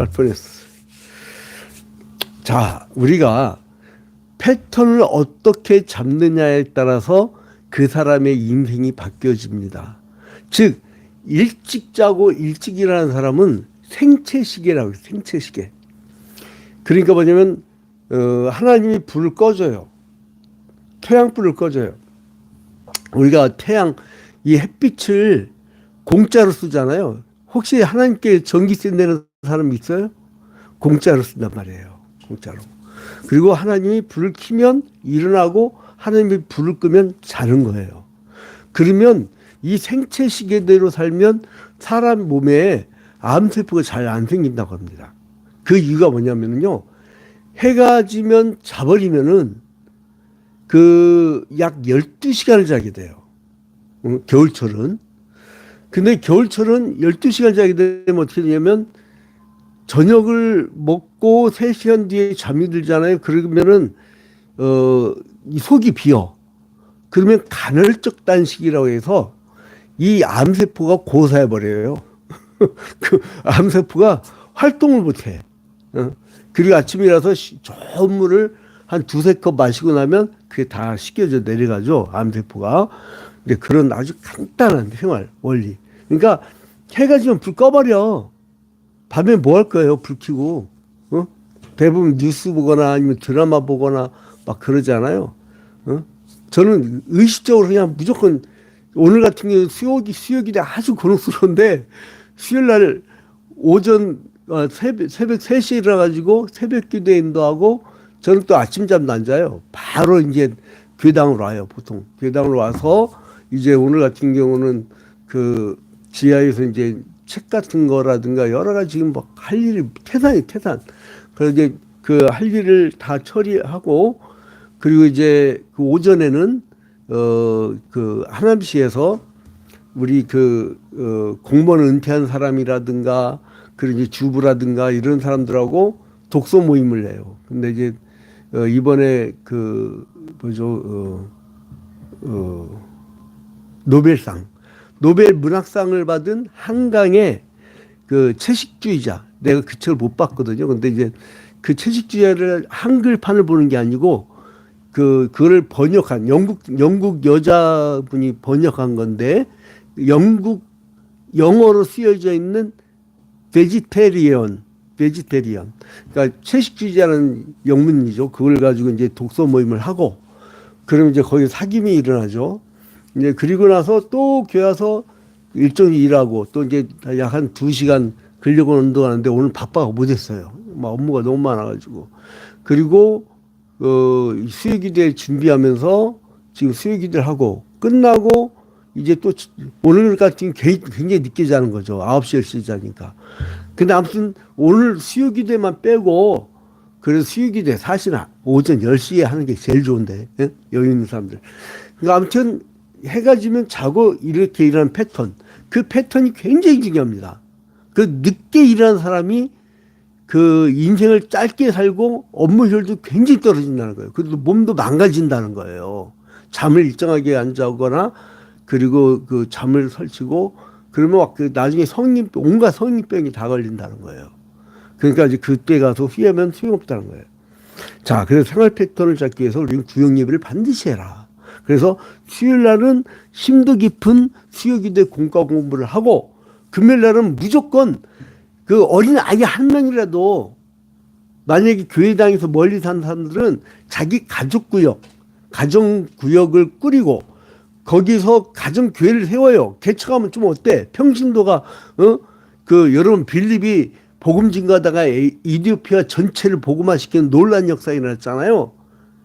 뻔했어. 자, 우리가 패턴을 어떻게 잡느냐에 따라서 그 사람의 인생이 바뀌어집니다. 즉, 일찍 자고 일찍 일어나는 사람은 생체시계라고 해요. 생체시계. 그러니까 뭐냐면 하나님이 불을 꺼줘요. 태양불을 꺼줘요. 우리가 태양, 이 햇빛을 공짜로 쓰잖아요. 혹시 하나님께 전기세 내는 사람 있어요? 공짜로 쓴단 말이에요. 공짜로. 그리고 하나님이 불을 켜면 일어나고 하나님이 불을 끄면 자는 거예요. 그러면 이 생체 시계대로 살면 사람 몸에 암세포가 잘 안 생긴다고 합니다. 그 이유가 뭐냐면요. 해가 지면 자버리면은 그 약 12시간을 자게 돼요. 겨울철은. 근데 겨울철은 12시간 자게 되면 어떻게 되냐면 저녁을 먹고 3시간 뒤에 잠이 들잖아요. 그러면은 이 속이 비어. 그러면 간헐적 단식이라고 해서 이 암세포가 고사해 버려요. 그 암세포가 활동을 못 해. 그리고 아침이라서 좋은 물을 한 2-3컵 마시고 나면 그게 다 씻겨져 내려가죠. 암세포가. 근데 그런 아주 간단한 생활 원리. 그러니까 해가 지면 불 꺼버려. 밤에 뭐 할 거예요? 불 켜고. 대부분 뉴스 보거나 아니면 드라마 보거나 막 그러잖아요. 저는 의식적으로 그냥 무조건 오늘 같은 경우 수요일이 아주 곤혹스러운데 수요일 날 오전 새벽 3시에 일어나가지고 새벽 기도 인도하고 저는 또 아침잠도 안 자요. 바로 이제 교당으로 와요. 보통 교당으로 와서 이제 오늘 같은 경우는 그 지하에서 이제 책 같은 거라든가 여러 가지 지금 뭐 할 일이 태산. 그래서 이제 그 할 일을 다 처리하고 그리고 이제 그 오전에는 그 하남시에서 우리 공무원 은퇴한 사람이라든가 그리고 이제 주부라든가 이런 사람들하고 독서 모임을 해요. 근데 이제 이번에 그 뭐죠 노벨 문학상을 받은 한강의 그 채식주의자, 내가 그 책을 못 봤거든요. 근데 이제 그 채식주의자를 한글판을 보는 게 아니고 그거를 번역한 영국 여자분이 번역한 건데 영어로 쓰여져 있는 베지테리언. 그러니까 채식주의자는 영문이죠. 그걸 가지고 이제 독서 모임을 하고 그러면 이제 거기 사귐이 일어나죠. 이제 그리고 나서 또 교회 와서 일정히 일하고 또 이제 약 한 2시간 근력 운동하는데 오늘 바빠서 못했어요. 막 업무가 너무 많아가지고. 그리고 수요기도에 준비하면서 지금 수요기도를 하고 끝나고 이제 또 오늘 같은 굉장히 늦게 자는 거죠. 9시, 10시 자니까. 근데 아무튼 오늘 수요기도만 빼고 그래서 수요기도에 사실은 오전 10시에 하는 게 제일 좋은데 여기 있는 사람들. 그러니까 아무튼 해가 지면 자고 이렇게 일하는 패턴. 그 패턴이 굉장히 중요합니다. 그 늦게 일하는 사람이 그 인생을 짧게 살고 업무 효율도 굉장히 떨어진다는 거예요. 그리고 몸도 망가진다는 거예요. 잠을 일정하게 안 자거나 그리고 그 잠을 설치고 그러면 막 그 나중에 온갖 성인병이 다 걸린다는 거예요. 그러니까 이제 그때 가서 후회하면 소용없다는 거예요. 자, 그래서 생활 패턴을 잡기 위해서 우리는 구역 예배를 반드시 해라. 그래서 수요일 날은 심도 깊은 수요기도의 공과 공부를 하고 금요일 날은 무조건 그 어린 아이 한 명이라도 만약에 교회당에서 멀리 사는 사람들은 자기 가정구역을 꾸리고 거기서 가정교회를 세워요. 개척하면 좀 어때? 평신도가 여러분 빌립이 복음 증거하다가 이디오피아 전체를 복음화시키는 놀라운 역사가 일어났잖아요.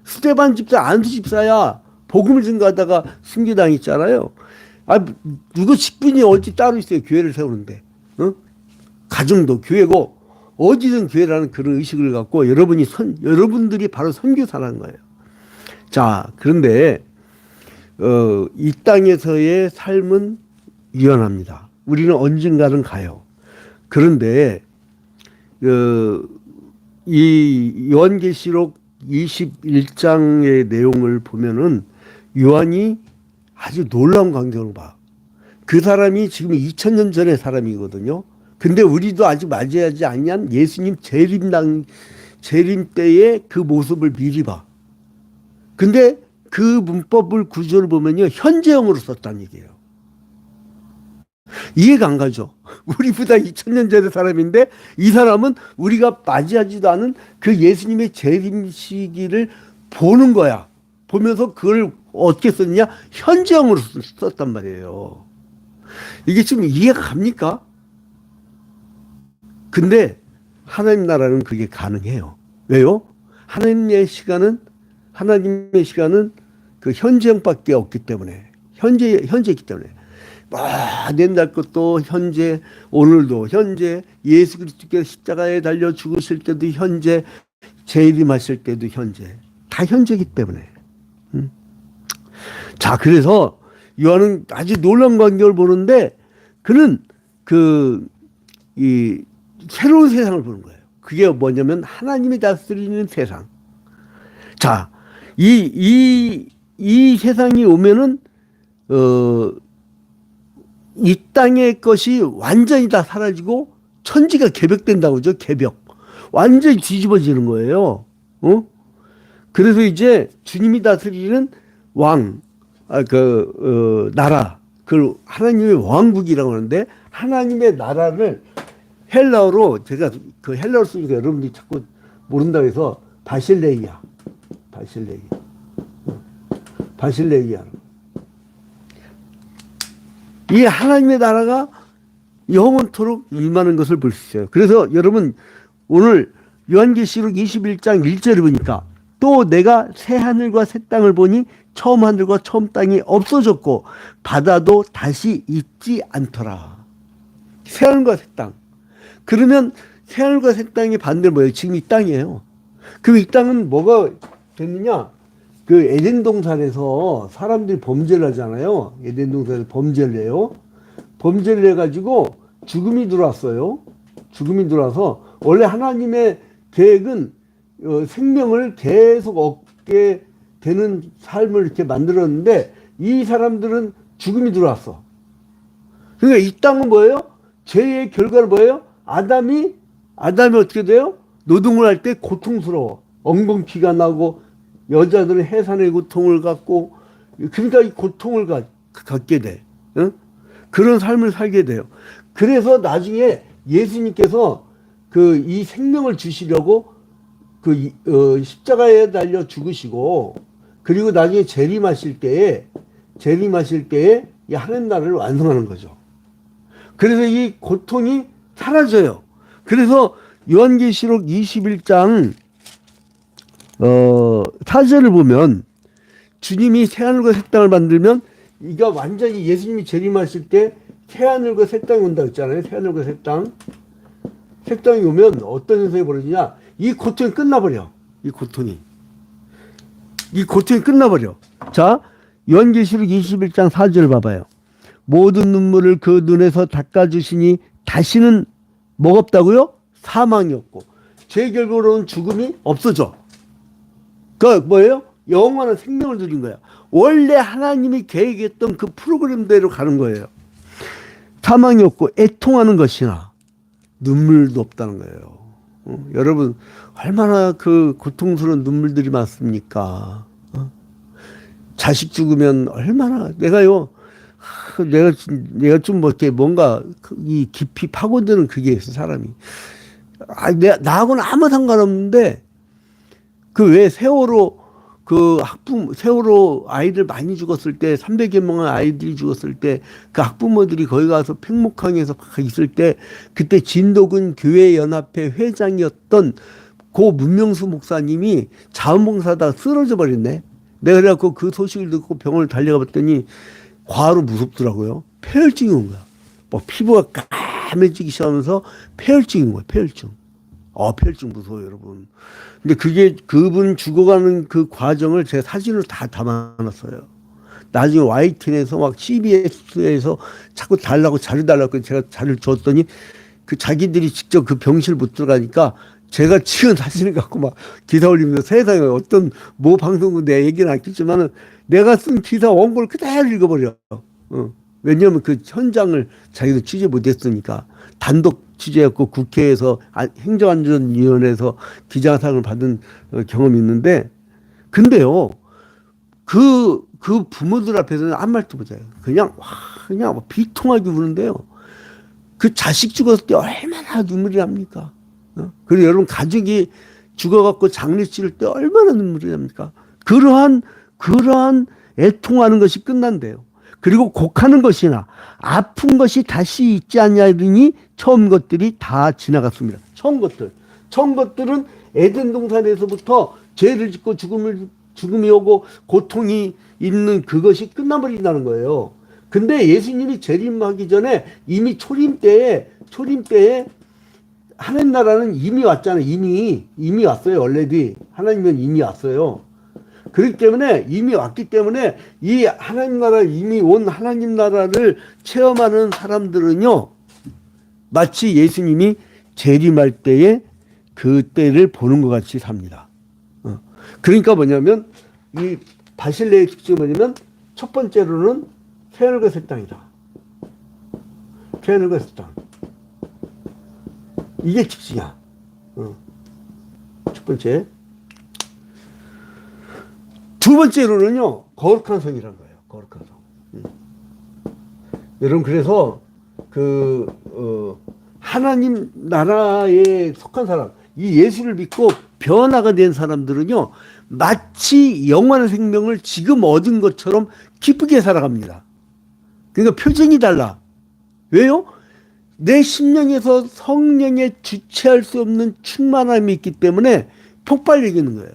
스데반 집사, 안수 집사야 복음을 증거하다가 순교당했잖아요. 누구 직분이 어디 따로 있어요. 교회를 세우는데. 가정도 교회고 어디든 교회라는 그런 의식을 갖고 여러분들이 바로 선교사라는 거예요. 자, 그런데 이 땅에서의 삶은 유연합니다. 우리는 언젠가는 가요. 그런데 이 요한계시록 21장의 내용을 보면은 요한이 아주 놀라운 광경을 봐. 그 사람이 지금 2000년 전의 사람이거든요. 근데 우리도 아직 맞이하지 않냐? 예수님 재림 때의 그 모습을 미리 봐. 근데 그 문법을 구조를 보면요. 현재형으로 썼다는 얘기예요. 이해가 안 가죠. 우리보다 2000년 전의 사람인데 이 사람은 우리가 맞이하지도 않은 그 예수님의 재림 시기를 보는 거야. 보면서 그걸 어떻게 썼냐? 현재형으로 썼단 말이에요. 이게 지금 이해가 갑니까? 근데 하나님 나라는 그게 가능해요. 왜요? 하나님의 시간은 그 현재형밖에 없기 때문에 현재이기 때문에 옛날 것도 현재, 오늘도 현재, 예수 그리스도께서 십자가에 달려 죽으실 때도 현재, 재림하실 때도 현재, 다 현재이기 때문에. 자, 그래서 요한은 아주 놀라운 광경을 보는데 그는 이 새로운 세상을 보는 거예요. 그게 뭐냐면 하나님이 다스리는 세상. 자, 이 세상이 오면은 이 땅의 것이 완전히 다 사라지고 천지가 개벽된다고 그러죠. 개벽. 완전히 뒤집어지는 거예요. 그래서 이제 주님이 다스리는 나라, 그걸 하나님의 왕국이라고 하는데 하나님의 나라를 헬라어로 제가 그 헬라어 쓰니까 여러분들이 자꾸 모른다고 해서 바실레이아. 이 하나님의 나라가 영원토록 임하는 것을 볼 수 있어요. 그래서 여러분 오늘 요한계시록 21장 1절을 보니까 또 내가 새 하늘과 새 땅을 보니 처음 하늘과 처음 땅이 없어졌고 바다도 다시 있지 않더라. 새 하늘과 새 땅. 그러면 새 하늘과 새 땅의 반대는 뭐예요? 지금 이 땅이에요. 그럼 이 땅은 뭐가 됐느냐? 그 에덴 동산에서 사람들이 범죄를 하잖아요. 에덴 동산에서 범죄를 해요. 범죄를 해가지고 죽음이 들어왔어요. 죽음이 들어와서 원래 하나님의 계획은 생명을 계속 얻게 되는 삶을 이렇게 만들었는데 이 사람들은 죽음이 들어왔어. 그러니까 이 땅은 뭐예요? 죄의 결과는 뭐예요? 아담이 어떻게 돼요? 노동을 할 때 고통스러워. 엉겅퀴가 나고 여자들은 해산의 고통을 갖고 그러니까 이 고통을 갖게 돼. 응? 그런 삶을 살게 돼요. 그래서 나중에 예수님께서 이 생명을 주시려고 십자가에 달려 죽으시고 그리고 나중에 재림하실 때에 이 하나님 나라를 완성하는 거죠. 그래서 이 고통이 사라져요. 그래서 요한계시록 21장 4절을 보면 주님이 새하늘과 새 땅을 만들면 이가 완전히 예수님이 재림하실 때 새하늘과 새 땅이 온다고 했잖아요. 새하늘과 새 땅. 새 땅이 오면 어떤 현상이 벌어지냐? 이 고통이 끝나버려. 이 고통이 끝나버려. 자, 요한계시록 21장 4절 봐봐요. 모든 눈물을 그 눈에서 닦아주시니 다시는 뭐가 없다고요? 사망이 없고 죄 결과로는 죽음이 없어져. 그 뭐예요? 영원한 생명을 누린 거야. 원래 하나님이 계획했던 그 프로그램대로 가는 거예요. 사망이 없고 애통하는 것이나 눈물도 없다는 거예요. 여러분 얼마나 그 고통스러운 눈물들이 많습니까? 자식 죽으면 얼마나 내가 좀 뭔가 이 깊이 파고드는 그게 있어 사람이. 나하고는 아무 상관없는데 그 왜 세월호 세월호 아이들 많이 죽었을 때 300여 명의 아이들이 죽었을 때 그 학부모들이 거기 가서 팽목항에서 있을 때 그때 진도군 교회연합회 회장이었던 고 문명수 목사님이 자원봉사하다가 쓰러져 버렸네. 내가 그래갖고 그 소식을 듣고 병원을 달려가 봤더니 과로 무섭더라고요. 폐혈증이 온 거야. 뭐 피부가 까매지기 시작하면서 폐혈증인 거야. 폐혈증. 폐혈증 무서워요, 여러분. 근데 그분 죽어가는 그 과정을 제 사진으로 다 담아놨어요. 나중에 YTN에서 막 CBS에서 자꾸 자료 달라고 제가 자료를 줬더니 그 자기들이 직접 그 병실 못 들어가니까 제가 찍은 사진을 갖고 막 기사 올리면서 세상에 어떤 모 방송국 내 얘기는 아끼지만은 내가 쓴 기사 원고를 그대로 읽어버려. 왜냐하면 그 현장을 자기도 취재 못했으니까 단독 취재했고 국회에서 행정안전위원회에서 기자상을 받은 경험이 있는데 근데요 그 부모들 앞에서는 아무 말도 못해요. 그냥 비통하게 우는데요. 그 자식 죽었을 때 얼마나 눈물이 납니까? 그리고 여러분 가족이 죽어갖고 장례 치를 때 얼마나 눈물이 납니까? 그러한 애통하는 것이 끝난대요. 그리고 곡하는 것이나 아픈 것이 다시 있지 않냐더니 처음 것들이 다 지나갔습니다. 처음 것들은 에덴 동산에서부터 죄를 짓고 죽음이 오고 고통이 있는 그것이 끝나버린다는 거예요. 근데 예수님이 재림하기 전에 이미 초림 때에 하나님 나라는 이미 왔잖아요. 이미 왔어요. 원래도 하나님은 이미 왔어요. 그렇기 때문에 이미 왔기 때문에 이 하나님 나라 이미 온 하나님 나라를 체험하는 사람들은요 마치 예수님이 재림할 때에 그 때를 보는 것 같이 삽니다. 그러니까 뭐냐면 이 바실레의 특징이 뭐냐면 첫 번째로는 새하늘과 새 땅이다. 새하늘과 새 땅. 이게 특징이야. 첫 번째. 두 번째로는요, 거룩한 성이라는 거예요. 거룩한 성. 여러분, 그래서, 하나님 나라에 속한 사람, 이 예수를 믿고 변화가 된 사람들은요, 마치 영원한 생명을 지금 얻은 것처럼 기쁘게 살아갑니다. 그러니까 표정이 달라. 왜요? 내 심령에서 성령에 주체할 수 없는 충만함이 있기 때문에 폭발력이 거예요.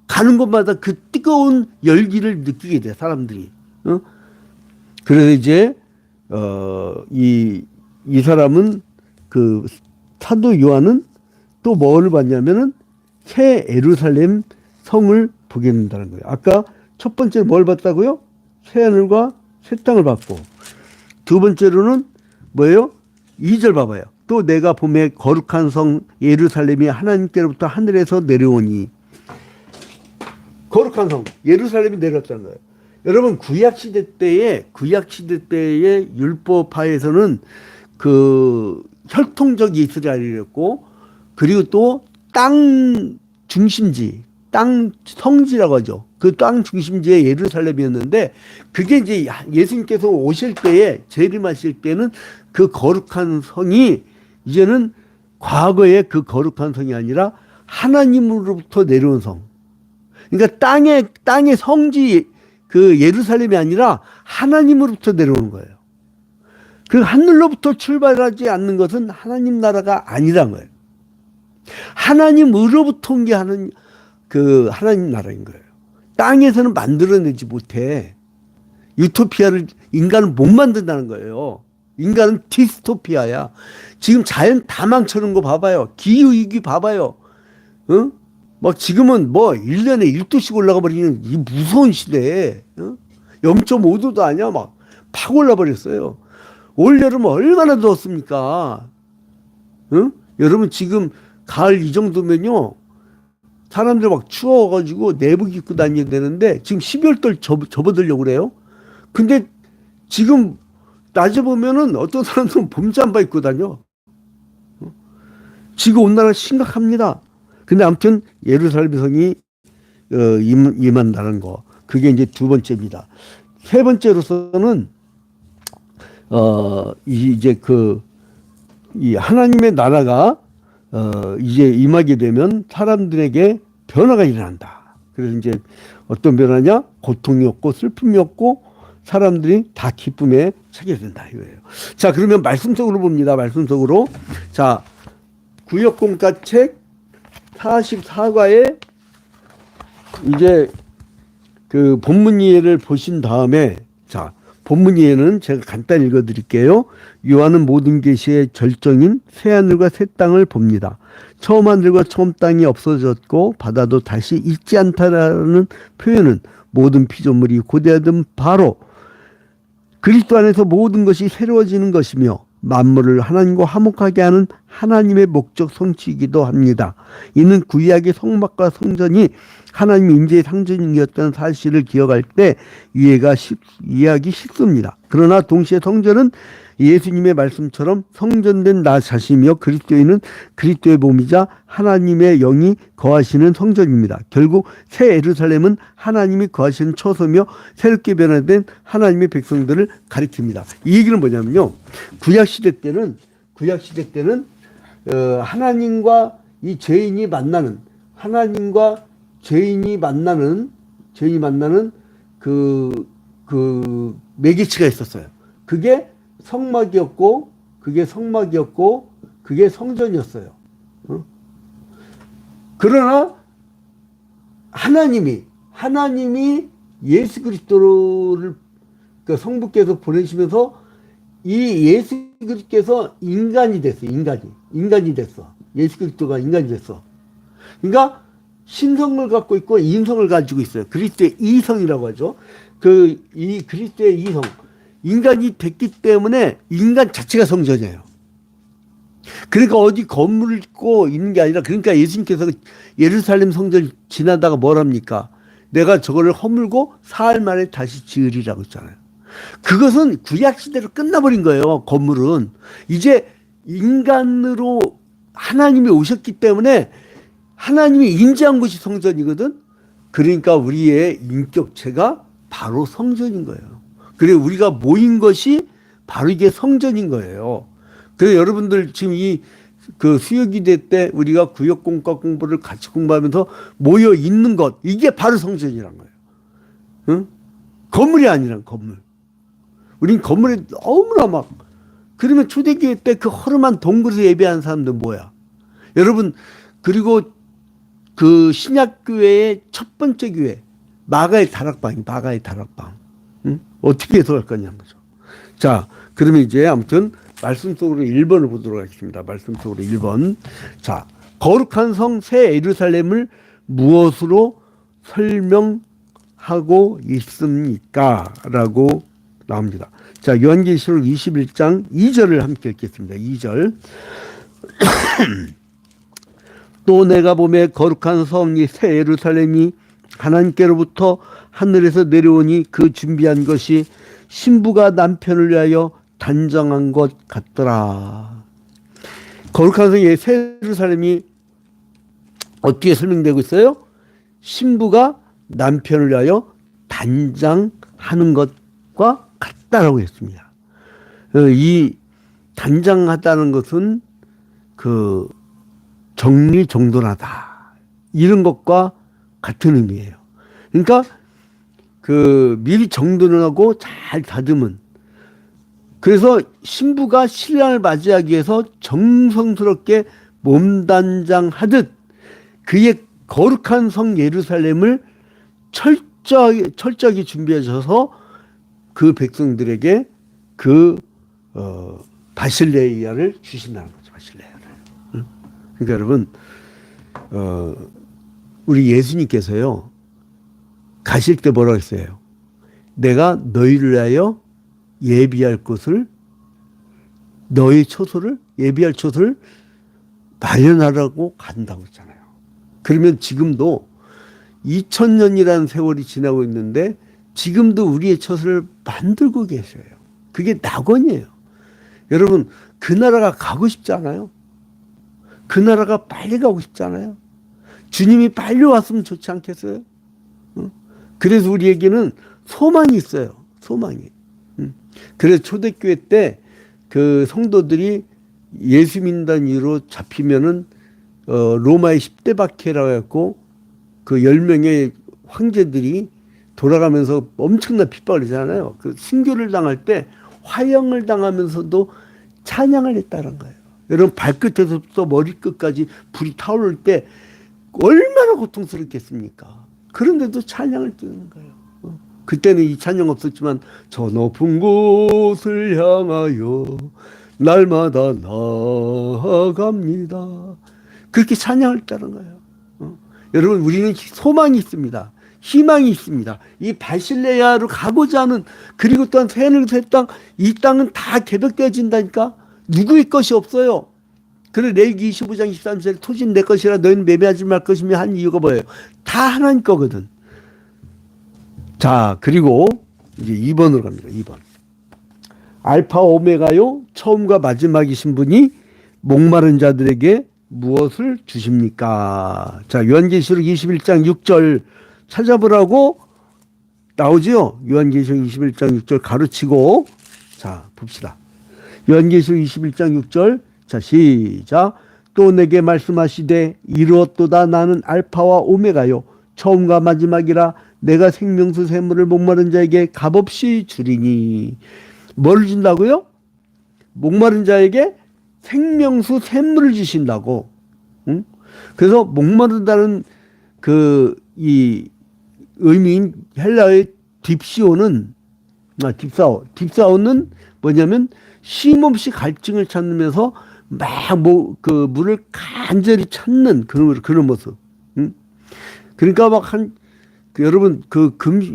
가는 곳마다 그 뜨거운 열기를 느끼게 돼, 사람들이. 그래서 이제, 이 사람은 그 사도 요한은 또 뭐를 봤냐면은 새 예루살렘 성을 보게 된다는 거예요. 아까 첫 번째 뭘 봤다고요? 새 하늘과 새 땅을 봤고, 두 번째로는 뭐예요? 2절 봐봐요. 또 내가 봄에 거룩한 성 예루살렘이 하나님께로부터 하늘에서 내려오니. 거룩한 성 예루살렘이 내려왔다는 거예요. 여러분 구약시대 때의 율법하에서는 그 혈통적 이스라엘이었고, 그리고 또 땅 중심지, 땅 성지라고 하죠. 그 땅 중심지의 예루살렘이었는데, 그게 이제 예수님께서 오실 때에, 재림하실 때는 그 거룩한 성이 이제는 과거의 그 거룩한 성이 아니라 하나님으로부터 내려온 성. 그러니까 땅의 성지 그 예루살렘이 아니라 하나님으로부터 내려오는 거예요. 그 하늘로부터 출발하지 않는 것은 하나님 나라가 아니란 거예요. 하나님으로부터 온 게 하나님 나라인 거예요. 땅에서는 만들어내지 못해. 유토피아를 인간은 못 만든다는 거예요. 인간은 디스토피아야. 지금 자연 다 망쳐놓은 거 봐봐요. 기후위기 봐봐요. 응? 막 지금은 뭐 1년에 1도씩 올라가 버리는 이 무서운 시대에 0.5도도 아니야. 막 팍 올라 버렸어요. 올여름 얼마나 더웠습니까? 응? 여러분 지금 가을 이 정도면요, 사람들 막 추워가지고 내복 입고 다녀야 되는데 지금 12월달 접어들려고 그래요. 근데 지금 낮에 보면은 어떤 사람들은 봄잠바 입고 다녀. 지금 온난화 심각합니다. 근데 아무튼 예루살렘 성이 임한다는 거, 그게 이제 두 번째입니다. 세 번째로서는 이제 이 하나님의 나라가 이제 임하게 되면 사람들에게 변화가 일어난다. 그래서 이제 어떤 변화냐? 고통이 없고 슬픔이 없고 사람들이 다 기쁨에 차게 된다 이거예요. 자, 그러면 말씀 속으로 봅니다. 말씀 속으로. 자, 구역공과책 44과에 이제 그 본문 이해를 보신 다음에, 자, 본문 이해는 제가 간단히 읽어 드릴게요. 요한은 모든 계시의 절정인 새하늘과 새 땅을 봅니다. 처음 하늘과 처음 땅이 없어졌고 바다도 다시 있지 않다라는 표현은 모든 피조물이 고대하던 바로 그리스도 안에서 모든 것이 새로워지는 것이며 만물을 하나님과 화목하게 하는 하나님의 목적 성취이기도 합니다. 이는 구약의 성막과 성전이 하나님 임재의 상징이었던 사실을 기억할 때 이해하기 쉽습니다. 그러나 동시에 성전은 예수님의 말씀처럼 성전된 나 자신이며 그리스도인은 그리스도의 몸이자 하나님의 영이 거하시는 성전입니다. 결국 새 예루살렘은 하나님이 거하시는 처소며 새롭게 변화된 하나님의 백성들을 가리킵니다. 이 얘기는 뭐냐면요. 구약시대 때는 하나님과 이 죄인이 만나는 하나님과 죄인이 만나는 그 매개체가 있었어요. 그게 성막이었고 그게 성전이었어요. 그러나 하나님이 예수 그리스도를 그러니까 성부께서 보내시면서 이 예수 그리스도께서 인간이 됐어. 인간이 됐어. 예수 그리스도가 인간이 됐어. 그러니까 신성을 갖고 있고 인성을 가지고 있어요. 그리스도의 이성이라고 하죠. 이 그리스도의 이성. 인간이 됐기 때문에 인간 자체가 성전이에요. 그러니까 어디 건물을 짓고 있는 게 아니라 그러니까 예수님께서 예루살렘 성전 지나다가 뭐랍니까? 내가 저거를 허물고 사흘 만에 다시 지으리라고 했잖아요. 그것은 구약시대로 끝나버린 거예요. 건물은. 이제 인간으로 하나님이 오셨기 때문에 하나님이 인지한 곳이 성전이거든. 그러니까 우리의 인격체가 바로 성전인 거예요. 그리고 우리가 모인 것이 바로 이게 성전인 거예요. 그래서 여러분들 지금 그 수요기대 때 우리가 구역공과 공부를 같이 공부하면서 모여 있는 것, 이게 바로 성전이란 거예요. 응? 건물이 아니란 건물. 우린 건물에 너무나 그러면 초대교회 때 그 허름한 동굴에서 예배하는 사람들 뭐야? 여러분, 그리고 그 신약교회의 첫 번째 교회, 마가의 다락방. 응? 어떻게 해석할 거냐는 거죠. 자, 그러면 이제 아무튼 말씀 속으로 1번을 보도록 하겠습니다. 말씀 속으로 1번. 자, 거룩한 성 새 예루살렘을 무엇으로 설명하고 있습니까? 라고 나옵니다. 자, 요한계시록 21장 2절을 함께 읽겠습니다. 2절. 또 내가 보매 거룩한 성이 새 예루살렘이 하나님께로부터 하늘에서 내려오니 그 준비한 것이 신부가 남편을 위하여 단정한 것 같더라. 거룩한 성의 새 예루살렘이 어떻게 설명되고 있어요? 신부가 남편을 위하여 단장하는 것과 같다라고 했습니다. 이 단장하다는 것은 그 정리정돈하다 이런 것과 같은 의미예요. 그러니까 그 미리 정돈을 하고 잘 다듬은, 그래서 신부가 신랑을 맞이하기 위해서 정성스럽게 몸단장하듯 그의 거룩한 성 예루살렘을 철저하게 준비하셔서 그 백성들에게 그 바실레이아를 주신다는 거죠. 바실레이아를. 그러니까 여러분, 우리 예수님께서요 가실 때 뭐라고 했어요? 내가 너희를 위하여 예비할 곳을, 너희 처소를, 예비할 처소를 마련하라고 간다고 했잖아요. 그러면 지금도 2000년이라는 세월이 지나고 있는데 지금도 우리의 처소를 만들고 계셔요. 그게 낙원이에요. 여러분, 그 나라가 가고 싶지 않아요? 그 나라가 빨리 가고 싶지 않아요? 주님이 빨리 왔으면 좋지 않겠어요? 그래서 우리에게는 소망이 있어요. 소망이. 그래서 초대교회 때 그 성도들이 예수 믿는다는 이유로 잡히면은 로마의 10대 박해라고 해갖고 그 10명의 황제들이 돌아가면서 엄청난 핍박을 하잖아요. 그 순교를 당할 때 화형을 당하면서도 찬양을 했다는 거예요. 여러분, 발끝에서부터 머리끝까지 불이 타오를 때 얼마나 고통스럽겠습니까? 그런데도 찬양을 뜨는 거예요. 그때는 이 찬양 없었지만 저 높은 곳을 향하여 날마다 나아갑니다. 그렇게 찬양을 따는 거예요. 여러분, 우리는 소망이 있습니다. 희망이 있습니다. 이 바실레아로 가고자 하는, 그리고 또한 새 하늘 새 땅, 이 땅은 다 개벽되어진다니까. 누구의 것이 없어요. 그래 레위기 25장 13절 토지는 내 것이라 너희는 매매하지 말 것이며 한 이유가 뭐예요? 다 하나님 거거든. 자, 그리고 이제 2번으로 갑니다. 2번. 알파 오메가요 처음과 마지막이신 분이 목마른 자들에게 무엇을 주십니까? 자, 요한계시록 21장 6절 찾아보라고 나오죠? 요한계시록 21장 6절 가르치고 자, 봅시다. 요한계시록 21장 6절 자, 시작. 또 내게 말씀하시되 이루었도다 나는 알파와 오메가요 처음과 마지막이라 내가 생명수 샘물을 목마른 자에게 값없이 주리니. 뭘 준다고요? 목마른 자에게 생명수 샘물을 주신다고. 응? 그래서 목마르다는 이 의미인 헬라어의 딥시오는 딥사오는 뭐냐면 쉼없이 갈증을 찾으면서 막 물을 간절히 찾는 그런 모습. 응? 그러니까 여러분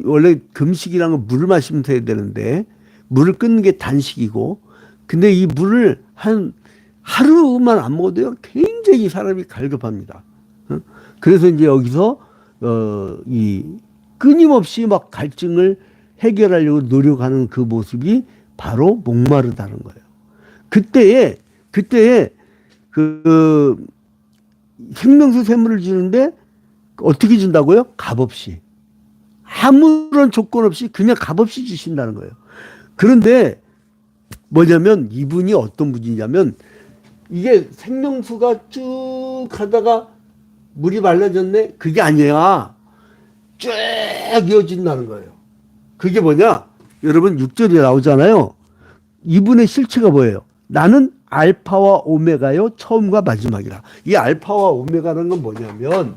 원래 금식이란 건 물을 마시면 돼야 되는데 물을 끊는 게 단식이고 근데 이 물을 한 하루만 안 먹어도요 굉장히 사람이 갈급합니다. 응? 그래서 이제 여기서 이 끊임없이 막 갈증을 해결하려고 노력하는 그 모습이 바로 목마르다는 거예요. 그때에 생명수 샘물을 주는데 어떻게 준다고요? 값없이. 아무런 조건 없이 그냥 값없이 주신다는 거예요. 그런데 뭐냐면 이분이 어떤 분이냐면 이게 생명수가 쭉 하다가 물이 말라졌네? 그게 아니야. 쭉 이어진다는 거예요. 그게 뭐냐? 여러분 6절에 나오잖아요. 이분의 실체가 뭐예요? 나는 알파와 오메가요 처음과 마지막이라. 이 알파와 오메가라는 건 뭐냐면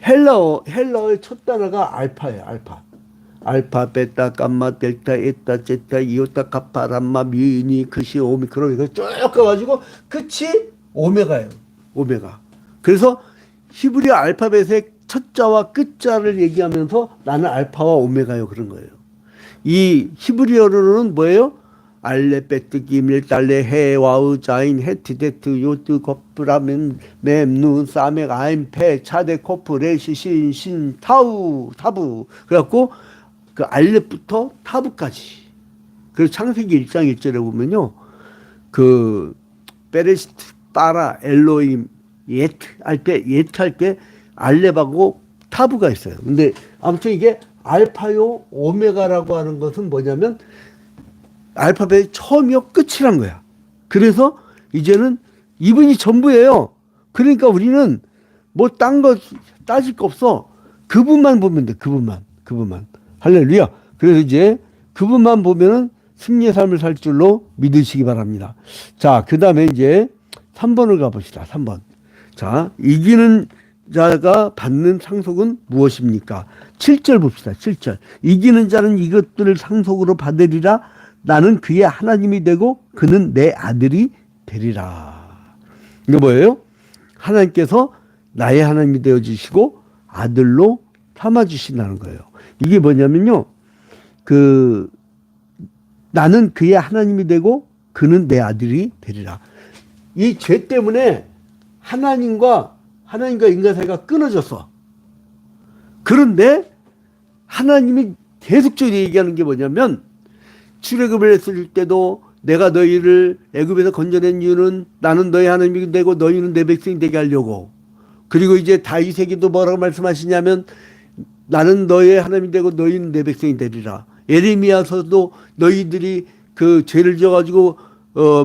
헬라어의 첫 단어가 알파예요. 알파, 베타, 감마, 델타, 에타, 제타, 이오타, 카파, 람마, 미니, 크시, 오미크론 이거 쭉 가가지고 끝이 오메가예요. 오메가. 그래서 히브리어 알파벳의 첫 자와 끝 자를 얘기하면서 나는 알파와 오메가요 그런 거예요. 이 히브리어로는 뭐예요? 알레, 베트, 기밀, 달레, 해, 와우, 자인, 헤트, 데트, 요트, 거프라멘, 맴, 눈, 사맥, 아임, 페, 차데, 코프, 레시, 신, 타부. 그래갖고 그 알렛부터 타부까지. 그래서 창세기 1장 1절에 보면요. 그 베레시트, 빠라, 엘로임, 예트 할 때 알렙하고 타부가 있어요. 근데 아무튼 이게 알파요 오메가라고 하는 것은 뭐냐면 알파벳의 처음이요 끝이란 거야. 그래서 이제는 이분이 전부예요. 그러니까 우리는 뭐 딴 거 따질 거 없어. 그분만 보면 돼. 그분만. 할렐루야. 그래서 이제 그분만 보면은 승리의 삶을 살 줄로 믿으시기 바랍니다. 자, 그 다음에 이제 3번을 가봅시다. 3번. 자, 이기는 자가 받는 상속은 무엇입니까? 7절 봅시다. 7절. 이기는 자는 이것들을 상속으로 받으리라. 나는 그의 하나님이 되고 그는 내 아들이 되리라. 이거 뭐예요? 하나님께서 나의 하나님이 되어주시고 아들로 삼아주신다는 거예요. 이게 뭐냐면요. 나는 그의 하나님이 되고 그는 내 아들이 되리라. 이 죄 때문에 하나님과 인간 사이가 끊어졌어. 그런데 하나님이 계속적으로 얘기하는 게 뭐냐면 출애굽을 했을 때도 내가 너희를 애굽에서 건져낸 이유는 나는 너희 하나님이 되고 너희는 내 백성이 되게 하려고. 그리고 이제 다윗에게도 뭐라고 말씀하시냐면 나는 너희의 하나님이 되고 너희는 내 백성이 되리라. 예레미야서도 너희들이 그 죄를 지어가지고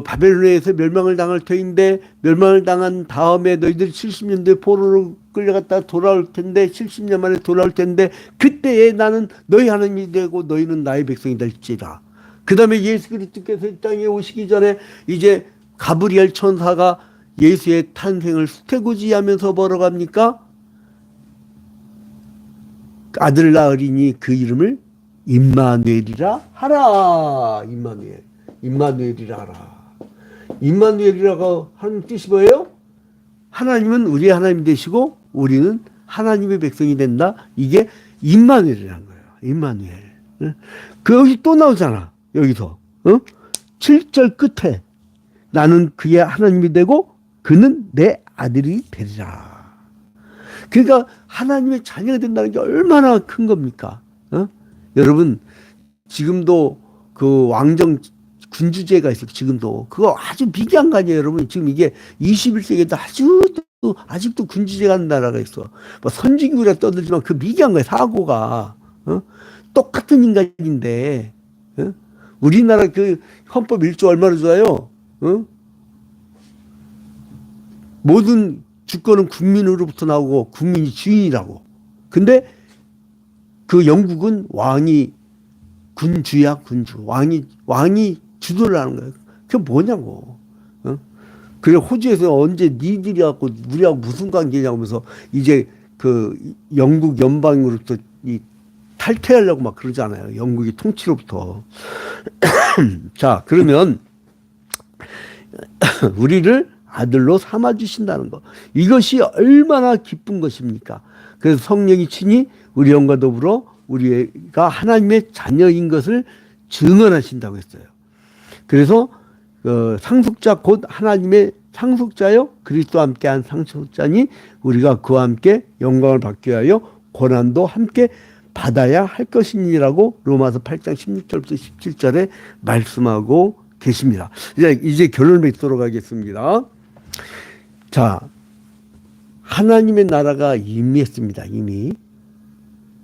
바벨론에서 멸망을 당할 터인데 멸망을 당한 다음에 너희들이 70년 뒤에 포로로 끌려갔다 돌아올 텐데 70년 만에 돌아올 텐데 그때에 나는 너희 하나님이 되고 너희는 나의 백성이 될지라. 그 다음에 예수 그리스도께서 이 땅에 오시기 전에 이제 가브리엘 천사가 예수의 탄생을 수태고지하면서 뭐라고 합니까? 아들 낳으리니 그 이름을 임마누엘이라 하라. 임마누엘이라 하라. 임마누엘이라고 하는 뜻이 뭐예요? 하나님은 우리의 하나님이 되시고 우리는 하나님의 백성이 된다. 이게 임마누엘이라는 거예요. 임마누엘. 그 여기 또 나오잖아. 여기서 7절 끝에 나는 그의 하나님이 되고 그는 내 아들이 되리라. 그러니까 하나님의 자녀가 된다는 게 얼마나 큰 겁니까? 어? 여러분 지금도 그 왕정 군주제가 있어요. 지금도 그거 아주 미개한 거 아니에요, 여러분. 지금 이게 21세기에도 아직도 군주제가 하는 나라가 있어. 뭐 선진국이라 떠들지만 그 미개한 거예요, 사고가. 어? 똑같은 인간인데 어? 우리나라 그 헌법 1조 얼마나 좋아요? 어? 모든 주권은 국민으로부터 나오고 국민이 주인이라고. 근데 그 영국은 왕이 군주야, 군주. 왕이 주도를 하는 거예요. 그게 뭐냐고. 어? 그래, 호주에서 언제 니들이 갖고 우리하고 무슨 관계냐고 하면서 이제 그 영국 연방으로부터 탈퇴하려고 막 그러잖아요. 영국이 통치로부터. 자, 그러면 우리를 아들로 삼아주신다는 거. 이것이 얼마나 기쁜 것입니까? 그래서 성령이 친히 우리 영과 더불어 우리가 하나님의 자녀인 것을 증언하신다고 했어요. 그래서 상속자 곧 하나님의 상속자요 그리스도와 함께한 상속자니 우리가 그와 함께 영광을 받기 위하여 고난도 함께 받아야 할 것이니라고 로마서 8장 16절부터 17절에 말씀하고 계십니다. 이제 결론을 맺도록 하겠습니다. 자, 하나님의 나라가 임했습니다. 이미.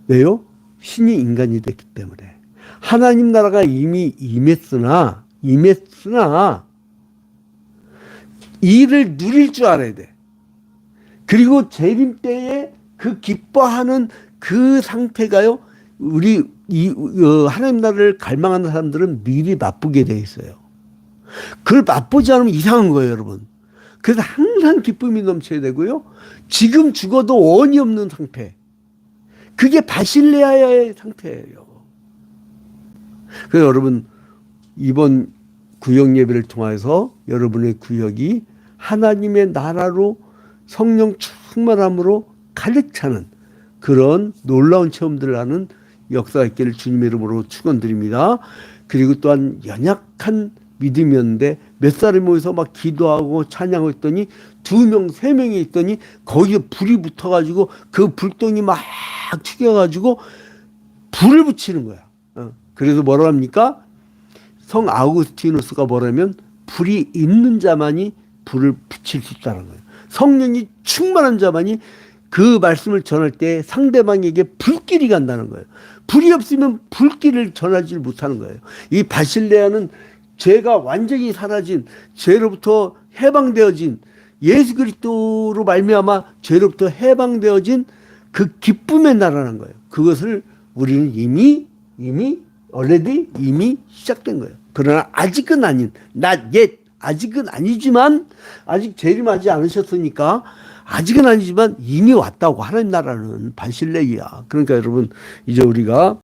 왜요? 신이 인간이 됐기 때문에. 하나님 나라가 이미 임했으나 이를 누릴 줄 알아야 돼. 그리고 재림 때에 그 기뻐하는 그 상태가요. 우리 하나님 나라를 갈망하는 사람들은 미리 맛보게 돼 있어요. 그걸 맛보지 않으면 이상한 거예요, 여러분. 그래서 항상 기쁨이 넘쳐야 되고요. 지금 죽어도 원이 없는 상태. 그게 바실레아의 상태예요. 그래서 여러분 이번 구역 예배를 통해서 여러분의 구역이 하나님의 나라로 성령 충만함으로 가득 차는 그런 놀라운 체험들을 하는 역사가 있기를 주님의 이름으로 축원드립니다. 그리고 또한 연약한 믿음이었는데 몇 사람이 모여서 막 기도하고 찬양하고 있더니 2명, 3명이 있더니 거기에 불이 붙어가지고 그 불똥이 막 튀겨가지고 불을 붙이는 거야. 그래서 뭐라 합니까? 성 아우구스티누스가 뭐라면 불이 있는 자만이 불을 붙일 수 있다는 거예요. 성령이 충만한 자만이 그 말씀을 전할 때 상대방에게 불길이 간다는 거예요. 불이 없으면 불길을 전하지 못하는 거예요. 이 바실레아는 죄가 완전히 사라진, 죄로부터 해방되어진, 예수 그리스도로 말미암아 죄로부터 해방되어진 그 기쁨의 나라라는 거예요. 그것을 우리는 이미 시작된 거예요. 그러나 아직은 아닌, not yet, 아직은 아니지만, 아직 재림하지 않으셨으니까, 아직은 아니지만 이미 왔다고. 하나님 나라는 바실레이야. 그러니까 여러분, 이제 우리가